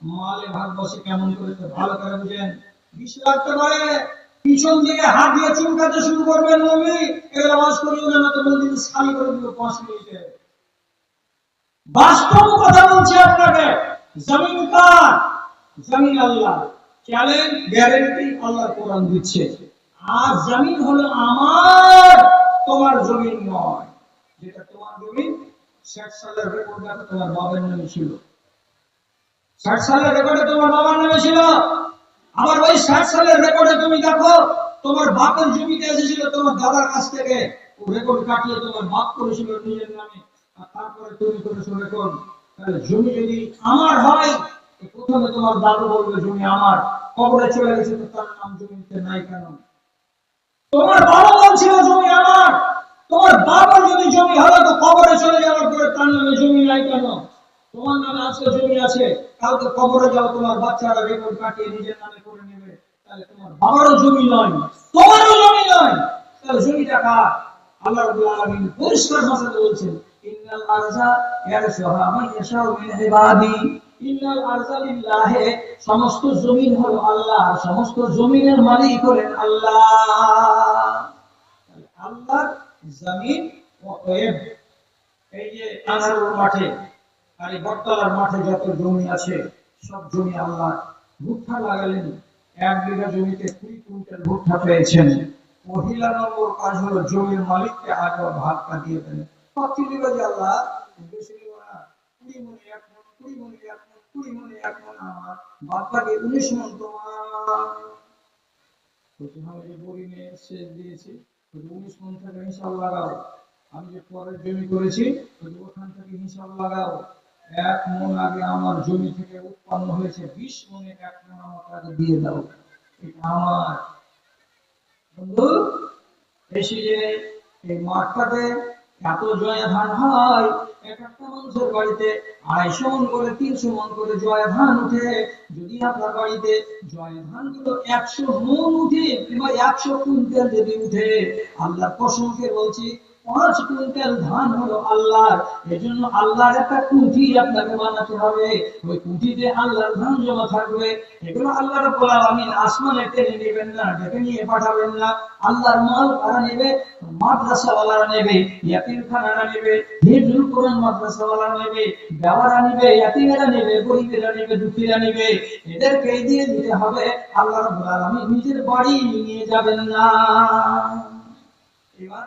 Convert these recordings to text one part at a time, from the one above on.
মালে ভাগ বসে কেমন করে ভালো করে বুঝেন। বিষ লাগতে পারে, পিছন দিকে হাত দিয়ে চুলকাতে শুরু করবেন নবী, এর আওয়াজ করিও না, তো বলবেন খালি করে দিব 5 মিনিটে। বাস্তব কথা বলছি আপনাকে। জমিন কার? জমিন আল্লাহ। চ্যালেঞ্জ গ্যারান্টি আল্লাহ কোরআন দিচ্ছে। আর জমিন হলো আমার, তোমার জমিন নয়। যেটা তোমার জমিন 60 সালের রেকর্ড দেখো, তোমার বাবার নামে ছিল। 60 সালের রেকর্ডে তোমার বাবার নামে ছিল। আবার ওই 60 সালের রেকর্ডে তুমি দেখো তোমার বাপের জমিতে এসেছিল তোমার দাদার কাছ থেকে, ও রেকর্ড কাটিয়ে তোমার বাপ করেছিল নিজের নামে, আর তারপরে তুমি করেছো রেকর্ড। তাহলে জমি যদি আমার হয়, প্রথমে তোমার দাদু বলবে জমি আমার, কবরে চলে গেছে তো তার নাম জমিতে নাই কেন? তোমার বাবা বলছিল জমি আমার, তোমার বাবার যদি জমি হলো তো কবরে চলে যাওয়ার পরে তার নামে জমি নাই কেন? তোমার নামে আজকে জমি আছে, কালকে কবরে যাও তোমার বাচ্চারা রেকর্ড কাটিয়ে নিজের নামে করে নেবে, তাহলে তোমার বাবারও জমি নয়, তোমারও জমি নয়, তাহলে জমিটা কার? আল্লাহ রাব্বুল আলামিন পরিষ্কার ভাষাতে বলছেন, ইন্নাল আরজা ইয়ারসুহা মান ইয়াশাউ মিন ইবাদি, ইন্নাল আরজা লিল্লাহি, সমস্ত জমিন হলো আল্লাহ, সমস্ত জমিনের মালিক হলেন আল্লাহ। আল্লাহ জমিন অতএব এই যে আনারুর মাঠে আর এই বটতলার মাঠে যত জমি আছে সব জমি আল্লাহ। ভুট্টা লাগালেন, 1 বিঘা জমিতে 20 কুইন্টাল ভুট্টা পেয়েছেন। মহিলা নম্বর কাজ হলো জমির মালিককে আগে ভাগটা দিয়ে দেন। পাঁচটি দিল যে আল্লাহ, বেশি দিব না, 20 মণ 1 মণ, 20 মণ 1 মণ, 20 মণ 1 মণ আমার, বাদ বাকি 19 মণ তোমার। প্রথমে যে বরিনে সেচ দিয়েছি 19 মণ থেকে হিসাব লাগাও। আমি যে পরের জমি করেছি ওখান থেকে হিসাব লাগাও। 1 মণ আগে আমার জমি থেকে উৎপন্ন হয়েছে, 20 মণে 1 মণ আমাকে আগে দিয়ে দাও, এটা আমার। বন্ধু, এই সিজনে এই মাঠটাতে এত জয়া ধান হয়, এক একটা মানুষের বাড়িতে 250 মণ করে 300 মণ করে জয়া ধান উঠে। যদি আপনার বাড়িতে জয়া ধান গুলো 100 মণ উঠে কিংবা 100 কুইন্টাল যদি উঠে, আল্লাহর কসমকে বলছি 5 কুইন্টাল ধান হলো আল্লাহর। এজন্য আল্লাহর একটা কুঠি আপনাকে বানাতে হবে, ওই কুঠিতে আল্লাহর ধান জমা থাকবে। এগুলো আল্লাহ রাব্বুল আলামিন আসমানে টেনে নেবেন না, ডেকে নিয়ে পাঠাবেন না। আল্লাহর মাল কারা নেবে? মাদ্রাসাওয়ালারা নেবে, ইয়াতীমখানারা নেবে, হিফজুল কোরআন মাদ্রাসাওয়ালারা নেবে, বেওয়ারা নেবে, ইয়াতীমেরা নেবে, গরীবেরা নেবে, দুঃখীরা নেবে। এদেরকে দিয়ে দিতে হবে। আল্লাহ রাব্বুল আলামিন নিজের বাড়ি নিয়ে যাবেন না। এবার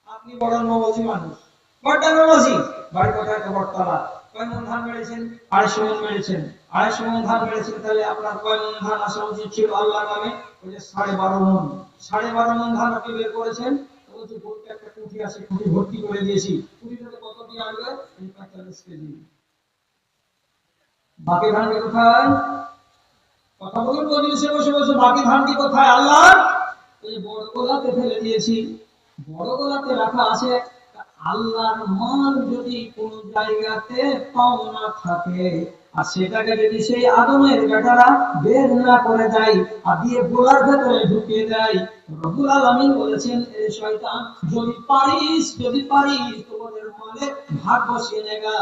আপনি বড় নবজি মানুষ, বড় নবজি, বাড়ি কোথায়? তো বড়তলা। কয় মণ ধান মেরেছেন? 250 মণ মেরেছেন। 250 মণ ধান মেরেছেন, তাহলে আপনার কয় মণ ধান আসা উচিত ছিল আল্লাহর নামে? ওই যে 12.5 মণ। 12.5 মণ ধান আপনি বের করেছেন, বলছে বলতে একটা কুঠি আছে, কুঠি ভর্তি করে দিয়েছি। কুঠিটাতে কত দিয়ে আসবে? 45 কেজি। বাকি ধান কোথায়? কথা বলুন, মজলিসে বসে বসে বাকি ধানটি কোথায়? আল্লাহ এই বড় গোলাতে ফেলে দিয়েছি, বড় গোলাতে রাখা আছে। আল্লাহর মাল যদি কোন জায়গাতে পাওনা থাকে, আর সেটাকে যদি সেই আদমের বেটারা বের না করে দেয় আর দিয়ে গোলার ভেতরে ঢুকিয়ে দেয়, রব্বুল আলামিন বলেছেন, এ শয়তান, যদি পারিস তোমাদের মালে ভাগ বসিয়ে নেগা।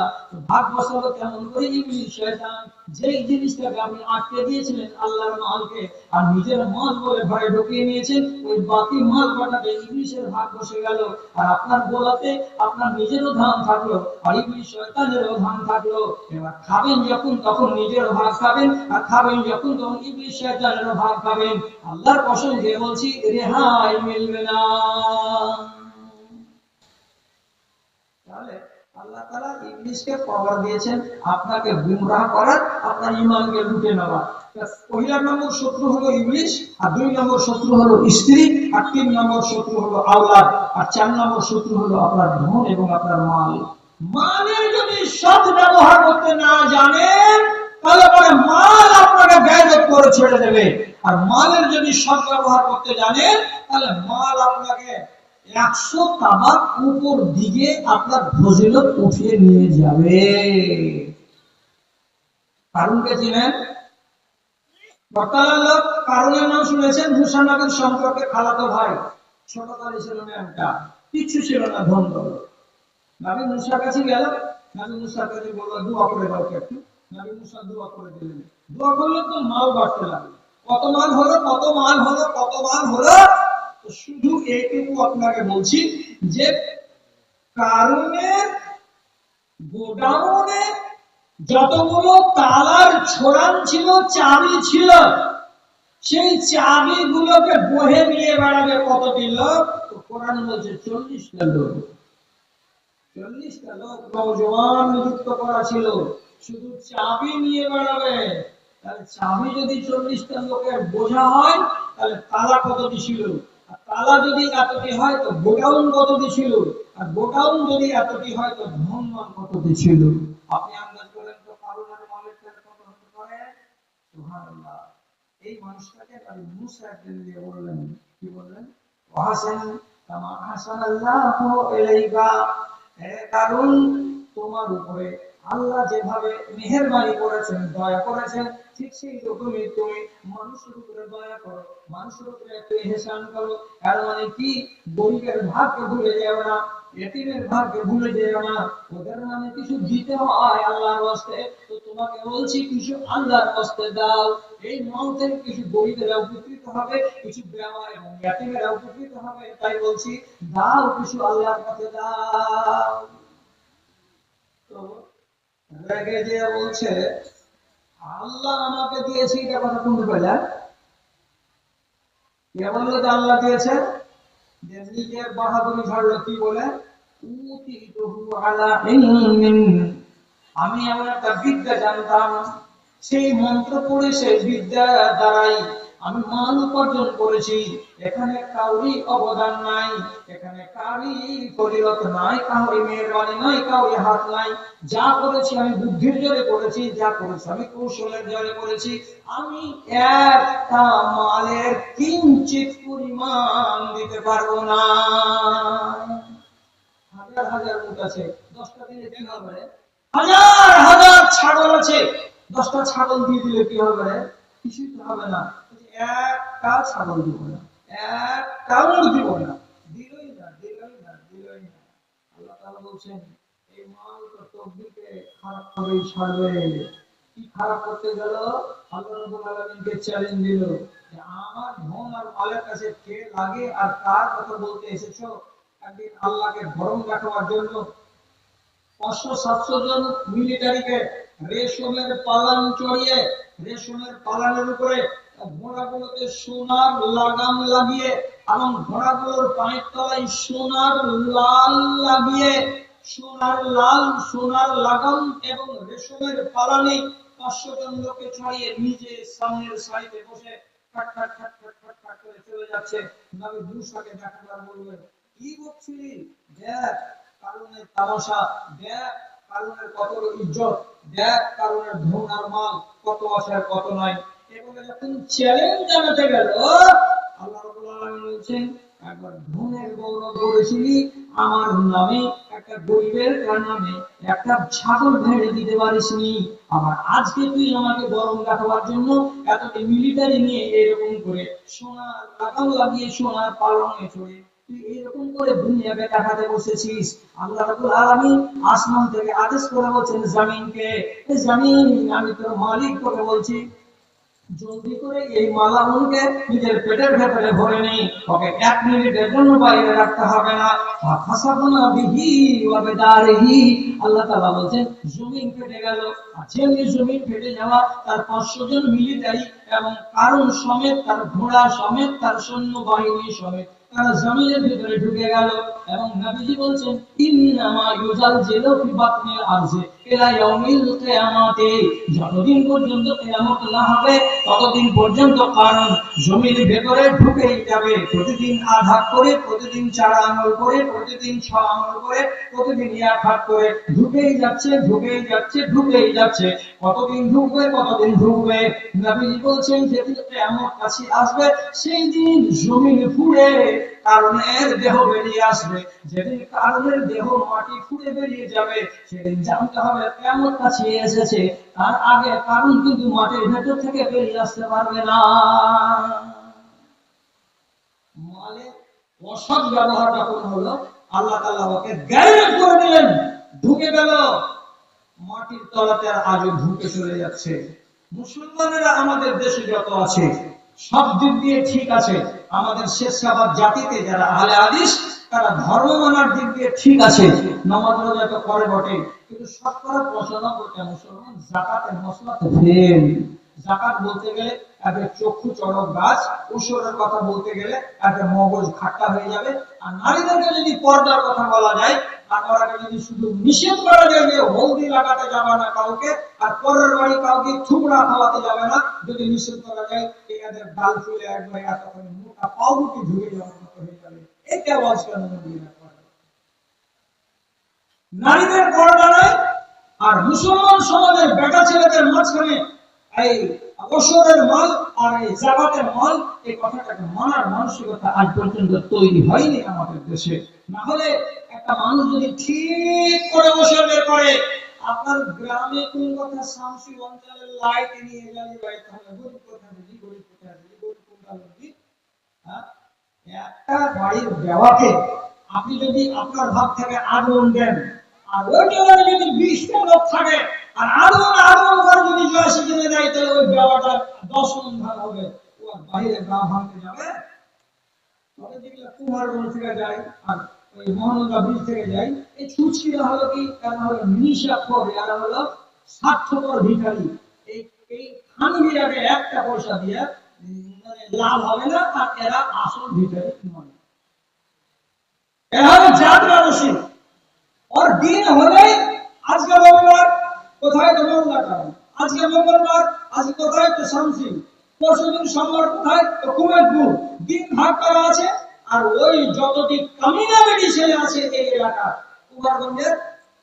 ভাগ বসাবো কেমন করে? ইবলিস শয়তান যেই জিনিসটাকে আপনি আটকে দিয়েছিলেন আল্লাহর মালকে, আর নিজের মাল বলে ঘরে ঢুকিয়ে নিয়েছেন, ওই বাকি মাল কটাতে ইবলিসের ভাগ বসে গেল। আর আপনার গোলাতে আপনার নিজেরও ধান থাকলো, আর ইবলিস শয়তানেরও ধান থাকলো। এবার খাবেন যখন তখন নিজেরও ভাগ খাবেন, আর খাবেন যখন তখন ইবলিস শয়তানেরও ভাগ খাবেন। আল্লাহর কসম দিয়ে বলছি, রেহাই মিলবে না। তাহলে আল্লাহ তাআলা ইবলিসকে পাওয়ার দিয়েছেন আপনাকে গুমরাহ করার, আপনার ঈমানকে লুটে নেওয়ার। পহিলা নম্বর শত্রু হলো ইবলিস, আর 2 নম্বর শত্রু হলো স্ত্রী, আর 3 নম্বর শত্রু হলো আওলাদ, আর 4 নম্বর শত্রু হলো আপনার ধন এবং আপনার মাল। মালের যদি সৎ ব্যবহার করতে না জানেন, তাহলে পরে মাল আপনাকে গায়েব করে ছেড়ে দেবে। আর মালের যদি সৎ ব্যবহার করতে জানেন, তাহলে মাল আপনাকে 100 তাবাক উপর দিকে আপনার ফজিলত উঠিয়ে নিয়ে যাবে। কারণকে চিনেন? বর্তমান লোক কারণের নাম শুনেছেন, মুসা নবীর সম্পর্কে খালাতো ভাই, ছোটকালে ছিল না, একটা কিচ্ছু ছিল না, ধন দৌলত। নবী মুসার কাছে গেল, নবী মুসার কাছে বলল, দোয়া করে দাও একটু। নবী মুসা দোয়া করে দিলেন, দোয়া করলেন তো মাল বাড়তে লাগলো। কত মাল হলো, কত মাল হলো, কত মাল হলো। তো শুধু এইটুকু আপনাকে বলছি যে কারণের গোডাউনে যতগুলো তালার ছোড়ান ছিল, চাবি ছিল, সেই চাবি গুলোকে বহে নিয়ে বেড়াবে কতটি লোক? কোরআন বলছে 40টা লোক। 40টা লোক নওজোয়ান নিযুক্ত করা ছিল, শুধু চাবি নিয়ে বেড়াবে। তাহলে চাবি যদি 40টা লোকের বোঝা হয়, তাহলে তালা কতটি ছিল? আর তালা যদি এতটি হয় তো গোডাউন কতটি ছিল? আর গোডাউন যদি এতটি হয় তো ধনমান কতটি ছিল? আপনি আন্দাজ করেন তো কারুনের মালিক কত হতে পারে? সুবহানাল্লাহ। এই মানুষটাকে নবী মুসা একদিন দিয়ে বললেন, কি বললেন? ওয়াহাসান কামা আহসানাল্লাহু ইলাইকা, হে কারুন, তোমার উপরে আল্লাহ যেভাবে মেহেরবানি করেছেন, দয়া করেছেন, ঠিক সেই রকমই তুমি মানুষের উপরে দয়া করো, মানুষের উপরে একটু ইহসান করো। এর মানে কি? গরিবের ভাগকে ভুলে যেও না, এতিমের ভাগকে ভুলে যেও না। ওদের মানে কিছু দিতে হয় আল্লাহর ওয়াস্তে, তো তোমাকে বলছি কিছু আল্লাহর ওয়াস্তে দাও। এই মাল থেকে কিছু গরিবেরা উপকৃত হবে, কিছু বেওয়া এবং এতিমেরা উপকৃত হবে। তাই বলছি দাও, কিছু আল্লাহর পথে দাও। তো রেগে যে বলছে আল্লাহ আমাকে দিয়েছে, এটা কথা শুনতে পেলেন? কে বললো যে আল্লাহ দিয়েছে? যে নিজের বাহাদুরি ঝাড়লো, কি বলে? উতিতুহু আলা ইলমিন, আমি এমন একটা বিদ্যা জানতাম, সেই মন্ত্র পড়ে সেই বিদ্যা দ্বারাই আমি মান উপার্জন করেছি। এখানে কাউরি অবদান নাই, এখানে কারি ফজিলত নাই, কাউরি মেহেরবানি নাই, কাউরি হাত নাই। যা করেছি আমি বুদ্ধির জোরে করেছি, যা করেছি আমি কৌশলের জোরে করেছি। আমি একটা মালের কিঞ্চিত পরিমাণ দিতে পারবো না। হাজার হাজার উট আছে, 10টা দিলে কি হবে? হাজার হাজার ছাগল আছে, 10টা ছাগল দিয়ে দিলে কি হবে? কিছুই তো হবে না। একটা ছাগল দিব না, একটা উট দিব না। দিলই না, দিলই না, দিলই না। আল্লাহ তাআলা বলছেন এই মাল তো তকদিরকে খারাপ করেই ছাড়বে। কি খারাপ করতে গেল? আল্লাহ রাব্বুল আলামিনকে চ্যালেঞ্জ দিল যে আমার ধন আর মালের কাছে কে লাগে আর কার কথা বলতে এসেছো? একদিন আল্লাহকে ভরম দেখাবার জন্য 500-700 জন মিলিটারিকে রেশমের পালান চড়িয়ে, রেশমের পালানের উপরে ঘোড়াগুলোতে সোনার লাগাম লাগিয়ে এবং ঘোড়াগুলোর পায়ের তলায় সোনার লাল লাগিয়ে, সোনার লাগাম এবং রেশমের পালানে 500 জন লোকে চড়িয়ে নিজে সামনের সারিতে বসে খাট খাট খাট খাট খাট খাট করে চলে যাচ্ছে। নবী মুসাকে দেখাবার বললেন, কি বলছিলি? দেখ কারণের তামাশা, দেখ কারণের কত ইজ্জত, দেখ কারণের ধন আর মাল কত আছে আর কত নাই। এগুলো যখন চ্যালেঞ্জ জানাতে গেল, আল্লাহ রাব্বুল আলামিন বলেন একবার ধনের গৌরব করেছিলি আমার নামে, একটা গরিবের নামে একটা ছাগল ভেড়ে দিতে পারিসনি। আবার আজকে তুই আমাকে গরম দেখাবার জন্য এতটি মিলিটারি নিয়ে এরকম করে সোনার লাগাম লাগিয়ে সোনার পালনে চড়ে তুই এরকম করে দুনিয়াকে দেখাতে বসেছিস। আল্লাহ রাব্বুল আলামিন আসমান থেকে আদেশ করে বলছেন জমিনকে, জমিন আমি তোর মালিক তোকে বলছি, জলদি করে এই মালামুনকে নিজের পেটের ভেতরে ভরে নেই, ওকে 1 মিনিটের জন্য বাইরে রাখতে হবে না। ফাসাবনা বিহি ওয়া বিদারিহি, আল্লাহ তাআলা বলেন জমিন ফেটে গেল। আর যেমনি জমিন ফেটে যাওয়া, তার 500 জন মিলিটারি এবং কারণ সমেত, তার ঘোড়া সমেত, তার সৈন্য বাহিনী সমেত তারা জমিনের ভিতরে ঢুকে গেল। এবং নবীজি বলছেন ইন্নামা ইউজালজিলু ফি বাতনিল আরজি ইলা ইয়াউমিল কিয়ামাতি, যতদিন পর্যন্ত কিয়ামত না হবে ততদিন পর্যন্ত কারণ জমির ভেতরে ঢুকেই যাবে। প্রতিদিন আধা করে, প্রতিদিন 4 আঙ্গুল করে, প্রতিদিন 6 আঙ্গুল করে, প্রতিদিন 1 হাত করে ঢুকেই যাচ্ছে, ঢুকেই যাচ্ছে, ঢুকেই যাচ্ছে। কতদিন ঢুকবে, কতদিন ঢুকবে? নবীজি বলছেন যেদিন কিয়ামত কাছে আসবে সেই দিন জমিন ফুঁড়ে কারণের দেহ বেরিয়ে আসবে। যেদিন কারণের দেহ মাটি ফুঁড়ে বেরিয়ে যাবে সেদিন জানতে হবে কিয়ামত কাছে এসেছে। তার আগে কারণ কিন্তু মাটির ভেতর থেকে বেরিয়ে আসতে পারবে না। মালের অসৎ ব্যবহার যখন হলো, আল্লাহ তাআলা ওকে গায়েব করে দিলেন, ঢুকে গেল। মাটির তলাতে আজও ঢুকে চলে যাচ্ছে। মুসলমানেরা আমাদের দেশে যত আছে সব দিক দিয়ে ঠিক আছে। আমাদের শেষাবাদ জাতিতে যারা আহলে হাদিস তারা ধর্ম মানার দিক দিয়ে ঠিক আছে, নামাজ রোজা তো করে বটে, কিন্তু শতকরা 95% মুসলমান যাকাতের মসলাতে ফেল। যাকাত বলতে গেলে এদের চক্ষু চড়ক গাছ, উসরের কথা বলতে গেলে এদের মগজ খাট্টা হয়ে যাবে। আর নারীদেরকে যদি পর্দার কথা বলা যায় আর ওরাকে যদি শুধু নিষেধ করা যায় যে হলদি লাগাতে যাবে না কাউকে, আর পরের বাড়ি কাউকে থুবড়া খাওয়াতে যাবে না, যদি নিষেধ করা যায় এদের ডাল ফুলে একবার এতক্ষণ মোটা পাউরুটি ঢুকে যাওয়ার মতো হয়ে যাবে। এটা আজকাল নারীদের পর্দা নাই, আর মুসলমান সমাজের বেটা ছেলেদের মাঝখানে এই অবসরের মাল আর এই জাকাতের মাল, এই কথাটাকে মানার মানসিকতা আজ পর্যন্ত তৈরি হয়নি আমাদের দেশে। না হলে একটা মানুষ যদি ঠিক করে বসে বের করে আপনার গ্রামে কোন কথা শামসি অঞ্চলের লাইট নিয়ে জ্বালিয়ে বাড়িতে হবে, গরিব কোথা দিদি, গরিব কোথা দিদি, গরিব কোথা দিদি। হ্যাঁ, একটা বাড়ির দেওয়াকে আপনি যদি আপনার ভাগ থেকে আগুন দেন, আর ওইটা যদি 20টা লোক থাকে আর আগুন আগুন করে যদি জয়সী কিনে দেয়, তাহলে ওই দেওয়াটা 10 মণ ধান হবে। ও আর বাইরে গ্রাম ভাঙতে যাবে? তবে যেগুলো কুমারগঞ্জ থেকে যায় আর ওই মহানন্দা ব্রিজ থেকে যায়, এই ছুচকিরা হলো কি, এরা হলো নিশাখোর, এরা হলো স্বার্থপর ভিখারি। এই এই খানগিরাকে একটা পয়সা দিয়ে মানে লাভ হবে না, আর এরা আসল ভিখারি নয়। এরা হলো যাত্রা বসে और दिन হলে আজকে রবিবার কোথায় তো মঙ্গলবার, আজকে মঙ্গলবার আজকে কোথায় তো শামসি, পরশুদিন সোমবার কোথায় তো কুমেদপুর, দিন ভাগ করা আছে। আর ওই যতটি কামিনা বেটি ছেলে আছে এই এলাকা কুমারগঞ্জের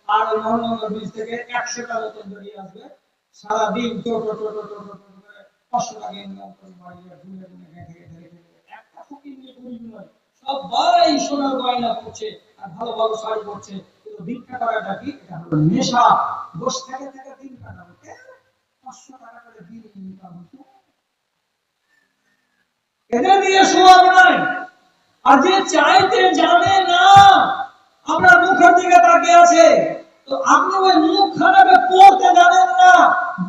আর মোহাম্মদ ব্রিজ থেকে 100টা মতো বেরিয়ে আসবে, সারা দিন টোটো টোটো টোটো টোটো করে 500 টাকা ইনকাম করে বাড়ি ঘুরে ঘুরে দেখে দেখে একটা ফকির নিয়ে ঘুরি নয়, সবাই সোনার গয়না পড়ছে আর ভালো ভালো শাড়ি পরছে। ভিক্ষা করাটা কি? এটা হলো নেশা। বসে থেকে থেকে দিন কাটাবো, 500 টাকা করে দিন ইনকাম হতো, এটা দিয়ে সোয়াব নাই। আর যে চাইতে জানে না, আপনার মুখের দিকে তাকিয়ে আছে, তো আপনি ওই মুখ খানাকে পড়তে জানেন না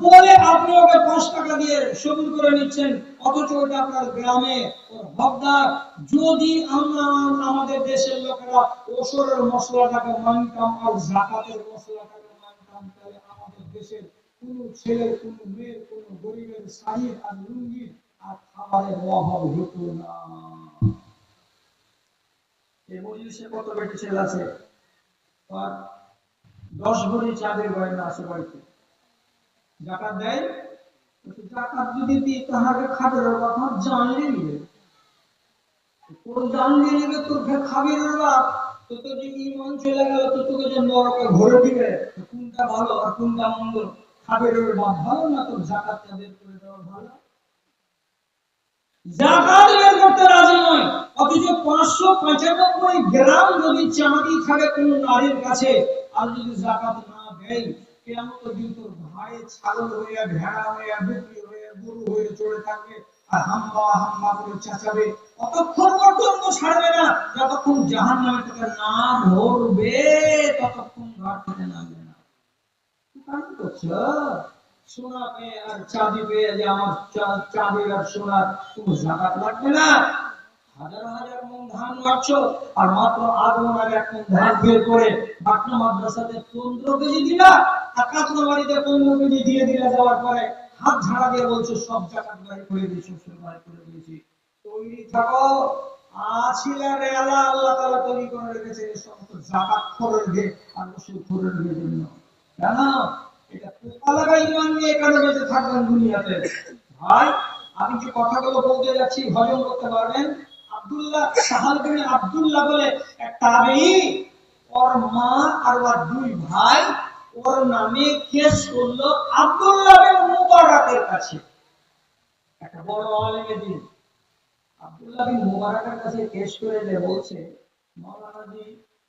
বলে আপনি ওকে 5 টাকা দিয়ে সবুর করে নিচ্ছেন, অথচ ওটা আপনার গ্রামে ওর হকদার। যদি আমরা আমাদের দেশের লোকেরা ওসরের মশলাটাকে মানতাম আর যাকাতের মশলাটাকে মানতাম, তাহলে আমাদের দেশের কোন ছেলের, কোন মেয়ের, কোন গরিবের শাড়ির আর লুঙ্গির আর খাবারের অভাব হতো না। এই মজলিসে কত বেটি ছেলে আছে, আর 10 ভরি চাঁদের গয়না আছে বাড়িতে, যাকাত দেয়? যাকাত যদি দিই তাহলে খাবের কথা জানলে নিবে, কোন জানলে নিবে তোকে খাবের বাপ, তো তোর যে ইমান চলে গেল, তো তোকে যে নরকে ঘুরে দিবে, কোনটা ভালো আর কোনটা মন্দ? খাবের বাপ ভালো না তোর যাকাতটা বের করে দেওয়া ভালো? যাকাত বের করতে রাজি নয়, অথচ 595 গ্রাম যদি চাঁদি থাকে কোন নারীর কাছে, আর যদি যাকাত না দেয়, কিয়ামতের দিন তোর ভাই ছাগল হয়ে, ভেড়া হয়ে, বকরি হয়ে, গরু হয়ে চড়ে থাকবে আর হাম্বা হাম্বা করে চেঁচাবে, ততক্ষণ পর্যন্ত ছাড়বে না যতক্ষণ জাহান্নামে থেকে না ধরবে, ততক্ষণ ঘর থেকে নামবে না। কাজ করছো সোনা পেয়ে আর চাঁদি পেয়ে যে আমার চাঁদি আর সোনার কোনো যাকাত লাগবে না? হাজার হাজার মন ধান রাখছো আর মাত্র 8 মণ আর 1 মণ ধান বের করে পাটনা মাদ্রাসাতে 15 কেজি দিলা, আর কাতলা বাড়িতে 15 কেজি দিয়ে দিলা, যাওয়ার পরে হাত ঝাড়া দিয়ে বলছো সব যাকাত বাড়ি করে দিয়েছি, শ্বশুর বাড়ি করে দিয়েছি। তৈরি থাকো, আছিলার আল্লাহ আল্লাহ তাআলা তৈরি করে রেখেছে এই সমস্ত যাকাত খোরের গে আর ওষুধ খোরের গে জন্য। কেন? এটা পোকালাগা ইমান নিয়ে এখানে বেঁচে থাকবেন দুনিয়াতে। ভাই আমি যে কথাগুলো বলতে যাচ্ছি হজম করতে পারবেন? আব্দুল্লাহ সাহাল বিন আব্দুল্লাহ বলে এক তাবেঈ, ওর মা আর ওর 2 ভাই ওর নামে কেস করলো আব্দুল্লাহ বিন মুবারকের কাছে। একটা বড় আলেমের দিন আব্দুল্লাহ বিন মুবারকের কাছে কেস করে যে বলছে, মাওলানা জি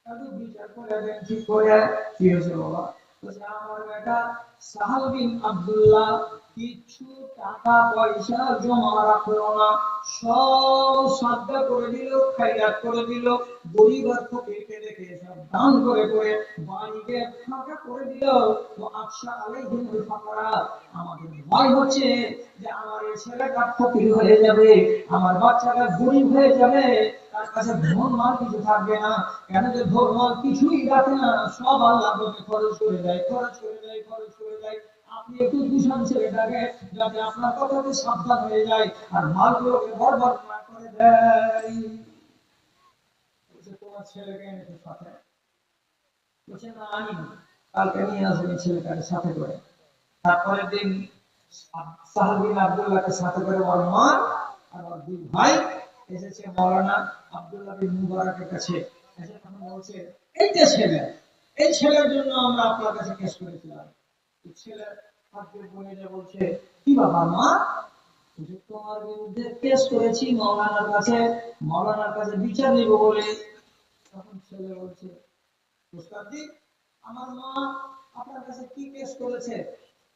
একটু বিচার করে দেন, ঠিক করে কি হয়েছে বাবা? আমার বেটা সাহাল বিন আব্দুল্লাহ কিছু টাকা পয়সা জমা রাখলো না, সব সাদা করে দিল, খায়রাত করে দিল, গরিব আর ফকিরকে দেখে সব দান করে করে বাড়িকে ফাঁকা করে দিল। তো আফসা আলাইহিমুল ফাকরা, আমাদের ভয় হচ্ছে যে আমার এই ছেলেটা ফকির হয়ে যাবে, আমার বাচ্চাটা গরিব হয়ে যাবে, তার কাছে ধন মাল কিছু থাকবে না। কেন যে ধন মাল কিছুই রাখে না, সব আল্লাহ বলে খরচ করে দেয়, খরচ করে দেয়, খরচ করে দেয়। আপনি একটু বুঝান ছেলেটাকে যাতে আপনার কথাতে সাবধান হয়ে যায় আর মালগুলোকে বরবাদ না করে দেয়। তোমার ছেলেকে এনেছে সাথে, বলছে না আনি না, কালকে নিয়ে আসবেন ছেলেটাকে সাথে করে। তারপরের দিন সাহাল বিন আব্দুল্লাহকে সাথে করে ওর মা আর ওর দুই ভাই এসেছে মাওলানা আব্দুল্লাহ বিন মুবারকের কাছে। এসে তখন বলছে, এই যে ছেলে, এই ছেলের জন্য আমরা আপনার কাছে কেস করেছিলাম। ছেলে হাতে বলে বলছে, কি বাবা মা, তোমার বিরুদ্ধে কেস করেছি মাওলানার কাছে বিচার নিব বলে। তখন ছেলে বলছে, উস্তাদজি আমার মা আপনার কাছে কি কেস করেছে?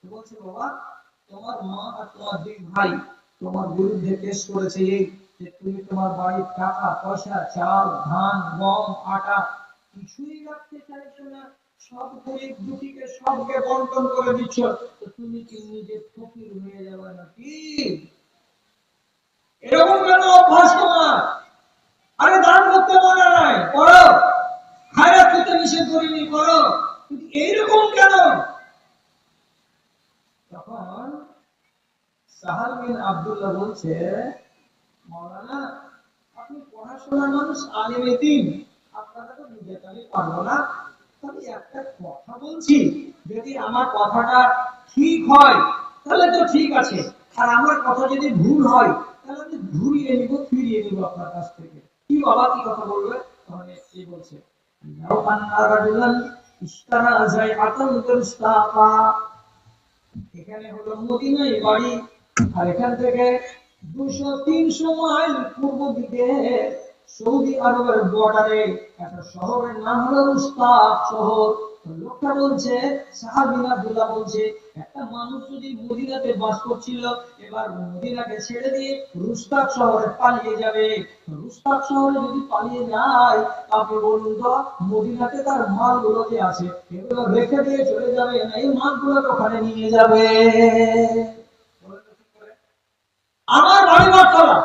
বলছে, বাবা তোমার মা আর তোমার দুই ভাই তোমার বিরুদ্ধে কেস করেছে এই যে তুমি তোমার বাড়ির টাকা পয়সা, চাল, ধান, গম, আটা কিছুই রাখতে চাইছো না, সব গরিব দুঃখীকে সবকে বন্টন করে দিচ্ছ, তো তুমি কি নিজে ফকির হয়ে যাবে নাকি? এরকম কেন অভ্যাস তোমার? আরে দান করতে মনে নাই, করো, খায়রাত করতে নিষেধ করিনি, করো, কিন্তু এইরকম কেন? তখন সাহাল বিন আব্দুল্লাহ বলছে, মাওলানা আপনি পড়াশোনার মানুষ, আলেম এতিম, আপনারা তো বুঝাতে আমি পারবো না, তবে একটা কথা বলছি, যদি আমার কথাটা ঠিক হয় তাহলে তো ঠিক আছে, আর আমার কথা যদি ভুল হয় তাহলে আমি ঘুরিয়ে নিব, ফিরিয়ে নিব আপনার কাছ থেকে। কি বাবা, কি কথা বলবে? তাহলে এই বলছে, লাউ আন্না রাজুলান ইশতারা যায়আতান বিরুস্তাফা, এখানে হলো মদিনায় বাড়ি, আর এখান থেকে 200-300 মাইল পূর্ব দিকে সৌদি আরবের বর্ডারে একটা শহরের নাম হলো রুস্তাক শহর। লোকটা বলছে, সাহাবী আব্দুল্লাহ বলছে, একটা মানুষ যদি মদিনাতে বাস করছিল, এবার মদিনাকে ছেড়ে দিয়ে রুস্তাক শহরে পালিয়ে যাবে। রুস্তাক শহরে যদি পালিয়ে যায়, আপনি বলুন তো মদিনাতে তার মালগুলো যে আছে এগুলো রেখে দিয়ে চলে যাবে না এই মালগুলো ওখানে নিয়ে যাবে? আমার বাড়ি বটতলা,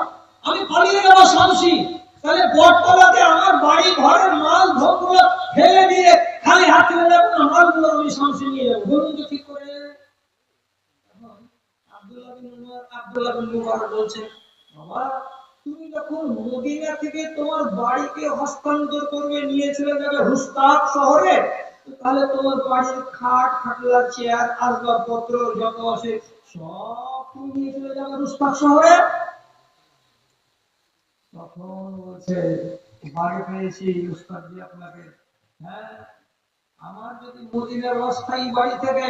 আমি পালিয়ে যাওয়া শামসি, তাহলে বটতলাতে আমার বাড়ি ঘরের মাল ধনগুলো ফেলে দিয়ে খালি হাত চলে যাবো না, মালগুলো আমি শামসি নিয়ে যাবো? বলুন তো ঠিক করে। আব্দুল্লাহ বিন মুবারক বলছে, বাবা তুমি যখন মদিনা থেকে তোমার বাড়িকে হস্তান্তর করবে, নিয়ে চলে যাবে রুস্তাক শহরে, তাহলে তোমার বাড়ির খাট, খাটলা, চেয়ার, আসবাবপত্র যত আছে সব তুমি নিয়ে চলে যাবে রুস্তাক শহরে? তখন বলছে, বাড়ি পেয়েছি উস্তাদজি আপনাকে। হ্যাঁ, আমার যদি মদিনার অস্থায়ী বাড়ি থেকে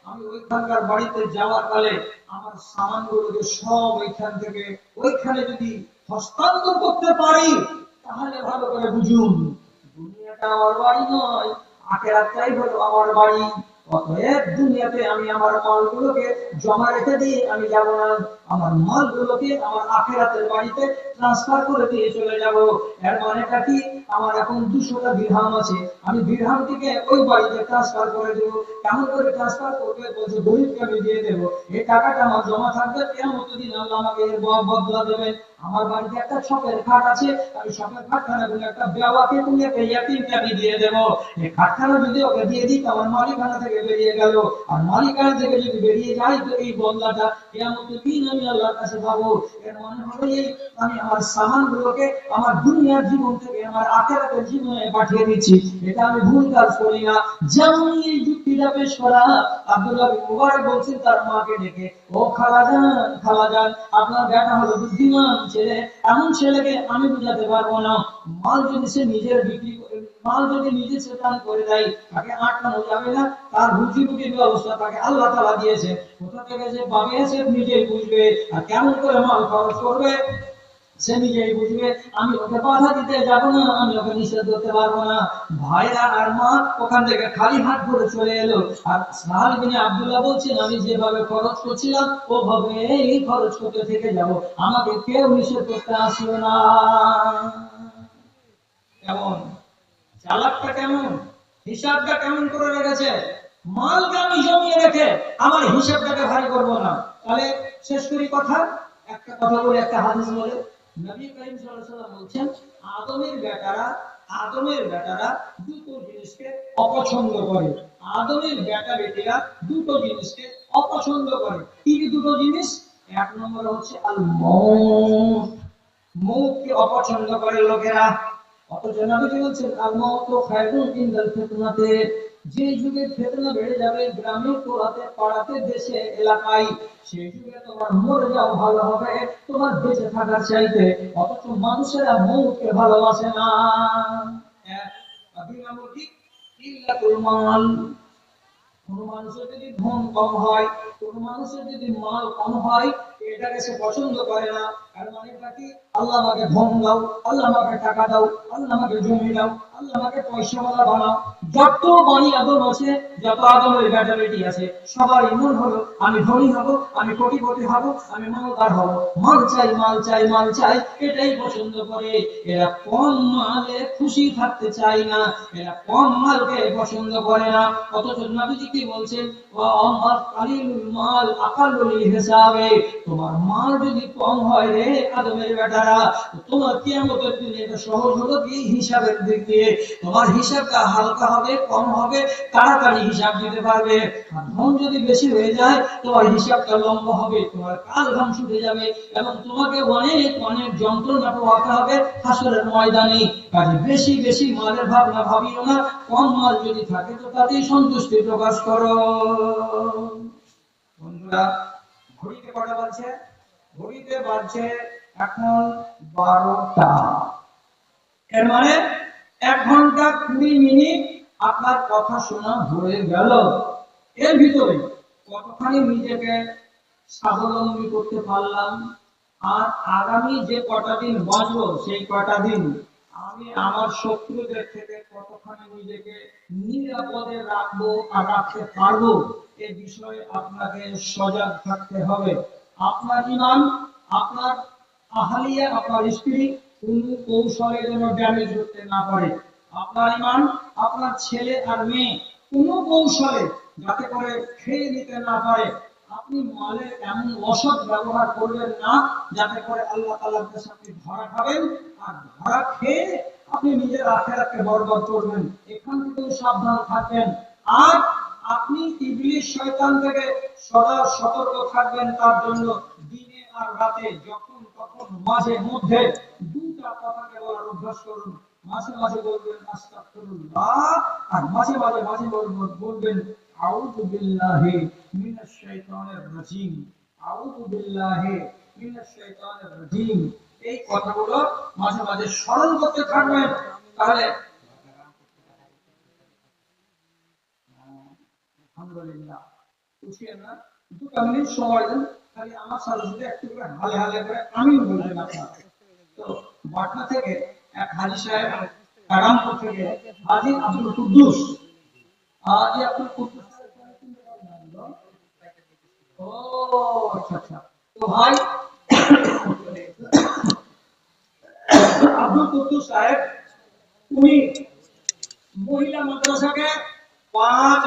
আমি ওইখানকার বাড়িতে যাওয়ার কালে আমার সামানগুলোকে সব ওইখান থেকে ওইখানে যদি হস্তান্তর করতে পারি, তাহলে ভালো করে বুঝুন, দুনিয়াটা আমার বাড়ি নয়, আখিরাতটাই হলো আমার বাড়ি। অতএব দুনিয়াতে আমি আমার মালগুলোকে জমা রেখে দিয়ে আমি যাব না, আমার মালগুলোকে আমার আখিরাতের বাড়িতে ট্রান্সফার করে দিয়ে চলে যাব। এর মানেটা কি? আমার এখন 200টা দিরহাম আছে, আমি দিরহামটিকে ওই বাড়িতে ট্রান্সফার করে দেব। কেমন করে ট্রান্সফার করবে? বলছে গরিবকে আমি দিয়ে দেব, এই টাকাটা আমার জমা থাকবে, কিয়ামতের দিন আল্লাহ আমাকে এর বদলা দেবেন। আমার বাড়িতে একটা শপের খাট আছে, আমি শপের খাটখানা গুলো একটা বেওয়াকে তুমি একটা ইয়াতিমকে আমি দিয়ে দেব। এই খাটখানা যদি ওকে দিয়ে দিই, আমার মালিকানা থেকে বেরিয়ে গেল, আর মালিকানা থেকে যদি বেরিয়ে যায় তো এই বদলাটা কিয়ামতের দিন আমি আল্লাহর কাছে পাবো। এর মানে হলো এই, আমি আমার সামানগুলোকে আমার দুনিয়ার জীবন থেকে আমার আখিরাতের জীবনে পাঠিয়ে দিচ্ছি, এটা আমি ভুল কাজ করি না। যেমন এই যুক্তিটা পেশ করা, আব্দুল্লাহ বিন মুবারক বলছেন তার মাকে ডেকে, ও খালাজান, খালাজান আপনার বেটা হলো বুদ্ধিমান ছেলে, এমন ছেলেকে আমি বুঝাতে পারবো না। মাল যদি সে নিজের বিক্রি করে, মাল যদি নিজে সে দান করে দেয়, তাকে আটকানো যাবে না, তার রুজি রুটির ব্যবস্থা তাকে আল্লাহ তাআলা দিয়েছে, কোথা থেকে যে পাবে সে নিজেই বুঝবে, আর কেমন করে মাল খরচ করবে সে নিজেই বুঝবে, আমি ওকে বাধা দিতে যাব না, আমি ওকে নিষেধ করতে পারবো না। ভাইরা আর মা ওখান থেকে খালি হাত ধরে চলে এলো। আর সাহাল বিন আব্দুল্লাহ বলছেন, আমি যেভাবে খরচ করছিলাম ওভাবেই খরচ করতে থেকে যাব, আমাকে কেউ নিষেধ করতে আসিও না। কেমন চালাকটা, কেমন হিসাবটা কেমন করে রেখেছে। মালকে আমি জমিয়ে রেখে আমার হিসাবটাকে ভারী করবো না। তাহলে শেষ করি কথা, একটা কথা বলে একটা হাদিস বলে। নবী করিম সাল্লাল্লাহু আলাইহি ওয়াসাল্লাম বলছেন, আদমের বেটারা দুটো জিনিসকে অপছন্দ করে। আদমের বেটা বেটিরা দুটো জিনিসকে অপছন্দ করে। কি দুটো জিনিস? এক নম্বর হচ্ছে আল মউত, মউতকে অপছন্দ করে লোকেরা। অথচ নবীজি বলছেন, আল মাউতু খায়রুন ইনদাল ফিতনাতে, যে যুগে ফিতনা বেড়ে যাবে গ্রামে, পোড়াতে, পাড়াতে, দেশে, এলাকায়, সেই যুগে তোমার মরে যাও ভালো হবে তোমার বেঁচে থাকার চাইতে। অথচ মানুষেরা মউতকে ভালোবাসে না। ইল্লাতুল মাল, কোন মানুষের যদি ধন কম হয়, কোন মানুষের যদি মাল কম হয়, এটাকে সে পছন্দ করে না। আর মানেটা কি? আল্লাহ আমাকে ধন দাও, আল্লাহ আমাকে টাকা দাও, আল্লাহ আমাকে জমি দাও, আল্লাহ আমাকে পয়সাওয়ালা বানাও। যত বনি আদম আছে, যত আদমের বেটা বেটি আছে, সবার মন হলো আমি ধনী হব, আমি কোটিপতি হব, আমি মালদার হব। মাল চাই, মাল চাই, মাল চাই, এটাই পছন্দ করে। এরা কম মালে খুশি থাকতে চায় না, এরা কম মালকে পছন্দ করে না। অথচ নবীজি কি বলছেন, ওয়া আমার কালিলুল মাল আকালুল হিসাবে, তোমার মাল যদি কম হয় রে আদমের বেটারা, তোমার কিয়ামতের দিনে এটা সহজ হলো কি হিসাবের দিক দিয়ে, তোমার হিসাবটা হালকা হবে, কম হবে, তাড়াতাড়ি হিসাব দিতে পারবে। আর ধন যদি বেশি হয়ে যায়, তোমার হিসাবটা লম্বা হবে, তোমার কাল ঘাম ছুটে যাবে, এবং তোমাকে অনেক অনেক যন্ত্রণা পোহাতে হবে হাসরের ময়দানে। কাজে বেশি বেশি মালের ভাবনা ভাবিও না, কম মাল যদি থাকে তো তাতেই সন্তুষ্টি প্রকাশ করো। বন্ধুরা, ঘড়িতে কটা বাজছে? ঘড়িতে বাজছে এখন 12টা। এর মানে 1 ঘন্টা 20 মিনিট আপনার কথা শোনা হয়ে গেল। এর ভিতরে কতখানি নিজেকে স্বাবলম্বী করতে পারলাম, আর আগামী যে কটা দিন বাঁচবো সেই কটা দিন আমি আমার শত্রুদের থেকে কতখানি নিজেকে নিরাপদে রাখবো আর রাখতে পারবো, এ বিষয়ে আপনাকে সজাগ থাকতে হবে। আপনার ঈমান, আপনার আহলিয়া, আপনার স্ত্রী কোন কৌশলে যেন ড্যামেজ করতে না পারে। আপনার ঈমান, আপনার ছেলে আর মেয়ে কোন কৌশলে যাতে করে খেয়ে নিতে না পারে। আপনি মালের এমন অসৎ ব্যবহার করবেন না যাতে করে আল্লাহ তাআলার কাছে আপনি ধরা খাবেন, আর ধরা খেয়ে আপনি নিজের আখিরাতকে বরবাদ করবেন। এখান থেকে সাবধান থাকবেন। আর আপনি ইবলিস শয়তান থেকে সদা সতর্ক থাকবেন। তার জন্য দিনে আর রাতে যখন তখন মাঝে মধ্যে দুটা কথাকে বলার অভ্যাস করুন। মাঝে মাঝে বলবেন আস্তাগফিরুল্লাহ, আর মাঝে মাঝে বলবেন আউযু বিল্লাহি মিনাশ শাইতানির রাজীম, আউযু বিল্লাহি মিনাশ শাইতানির রাজীম। এই কথাগুলো মাঝে মাঝে স্মরণ করতে থাকবেন। তাহলে আলহামদুলিল্লাহ, খুশি না? 2 মিনিট সময় দেন, খালি আমার সাথে সাথে একটু করে হালে হালে করে আমিন বলবেন আপনারা। তো পাটনা থেকে এক হাজী সাহেব, কারামপুর থেকে হাজী আব্দুল কুদ্দুস, হাজী আব্দুল কুদ্দুস। ও আচ্ছা আচ্ছা। তো ভাই আব্দুল কুদ্দুস সাহেব উনি মহিলা মাদ্রাসাকে 5